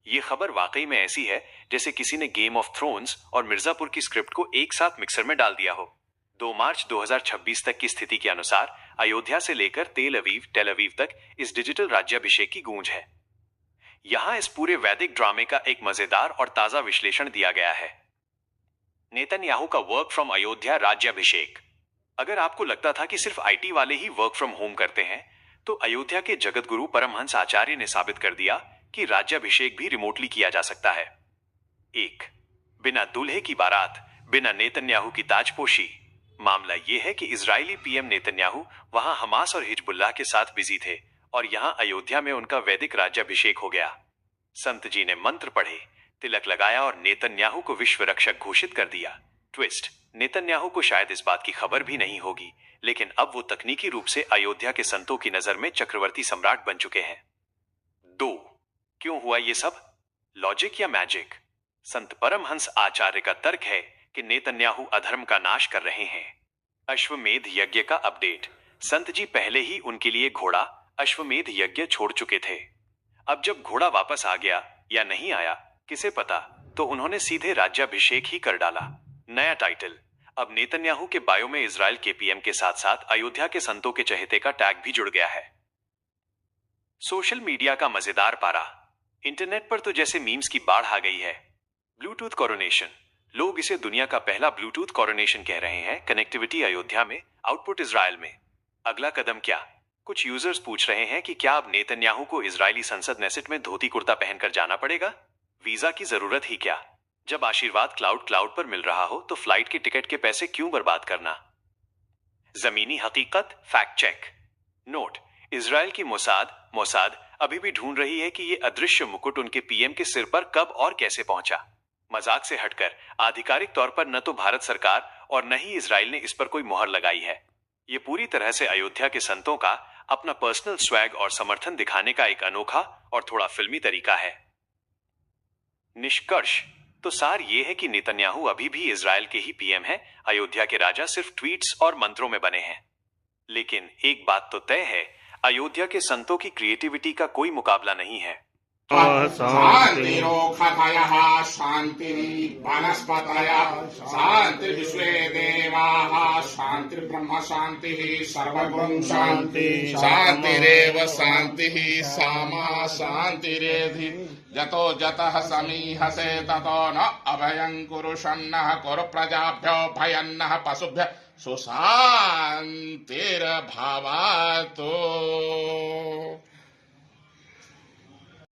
ये खबर वाकई में ऐसी है जैसे किसी ने गेम ऑफ थ्रोन्स और मिर्जापुर की स्क्रिप्ट को एक साथ मिक्सर में डाल दिया हो। 2 मार्च 2026 तक की स्थिति के अनुसार अयोध्या से लेकर टेल अवीव तक इस डिजिटल राज्याभिषेक की गूंज है। यहाँ इस पूरे वैदिक ड्रामे का एक मजेदार और ताजा विश्लेषण दिया गया है। नेतन्याहू का वर्क फ्रॉम अयोध्या राज्याभिषेक। अगर आपको लगता था कि सिर्फ आईटी वाले ही वर्क फ्रॉम होम करते हैं, तो अयोध्या के जगत गुरु परमहंस आचार्य ने साबित कर दिया कि राज्याभिषेक भी रिमोटली किया जा सकता है। 1. बिना दूल्हे की बारात, बिना नेतन्याहू की ताजपोशी। मामला यह है कि इजरायली पीएम नेतन्याहू वहां हमास और हिजबुल्लाह के साथ बिजी थे और यहां अयोध्या में उनका वैदिक राज्याभिषेक हो गया। संत जी ने मंत्र पढ़े, तिलक लगाया और नेतन्याहू को विश्व रक्षक घोषित कर दिया। ट्विस्ट, नेतन्याहू को शायद इस बात की खबर भी नहीं होगी, लेकिन अब वो तकनीकी रूप से अयोध्या के संतों की नजर में चक्रवर्ती सम्राट बन चुके हैं। 2. क्यों हुआ ये सब? लॉजिक या मैजिक? संत परमहंस आचार्य का तर्क है कि नेतन्याहू अधर्म का नाश कर रहे हैं। अश्वमेध यज्ञ का अपडेट। संत जी पहले ही उनके लिए घोड़ा अश्वमेध यज्ञ छोड़ चुके थे। अब जब घोड़ा वापस आ गया या नहीं आया किसे पता, तो उन्होंने सीधे राज्याभिषेक ही कर डाला। नया टाइटल। अब नेतन्याहू के बायो में इजराइल के पीएम के साथ साथ अयोध्या के संतों के चहेते का टैग भी जुड़ गया है। सोशल मीडिया का मजेदार पारा। इंटरनेट पर तो जैसे मीम्स की बाढ़ आ गई है। Bluetooth coronation. लोग इसे दुनिया का पहला ब्लूटूथ कोरोनेशन कह रहे हैं। कनेक्टिविटी अयोध्या में, आउटपुट इजराइल में। अगला कदम क्या? कुछ यूजर्स पूछ रहे हैं कि क्या अब नेतन्याहू को इजरायली संसद नेसेट में धोती कुर्ता पहनकर जाना पड़ेगा? वीजा की जरूरत ही क्या? जब आशीर्वाद क्लाउड पर मिल रहा हो तो फ्लाइट के टिकट के पैसे क्यों बर्बाद करना? जमीनी हकीकत फैक्ट चेक। नोट, इजराइल की मोसाद अभी भी ढूंढ रही है कि ये अदृश्य मुकुट उनके पीएम के सिर पर कब और कैसे पहुंचा। मजाक से हटकर आधिकारिक तौर पर न तो भारत सरकार और न ही इजराइल ने इस पर कोई मुहर लगाई है। ये पूरी तरह से अयोध्या के संतों का अपना पर्सनल स्वैग और समर्थन दिखाने का एक अनोखा और थोड़ा फिल्मी तरीका है। निष्कर्ष तो सार ये है कि नेतन्याहू अभी भी इजराइल के ही पीएम हैं। अयोध्या के राजा सिर्फ ट्वीट्स और मंत्रों में बने हैं। लेकिन एक बात तो तय है, अयोध्या के संतों की क्रिएटिविटी का कोई मुकाबला नहीं है। शान्तिरोषधयः शान्तिर्वनस्पतयः शान्तिर्विश्वे देवाः शान्तिर्ब्रह्म शान्तिः सर्वगुण शान्ति शान्तिरेव शान्तिः सामा शान्तिरेधि जतो जतः समीहसे ततो न अभयं कुरु शन्नः कुरु प्रजाभ्यो भयन्नः पशुभ्यः सुशान्तिर्भवतु।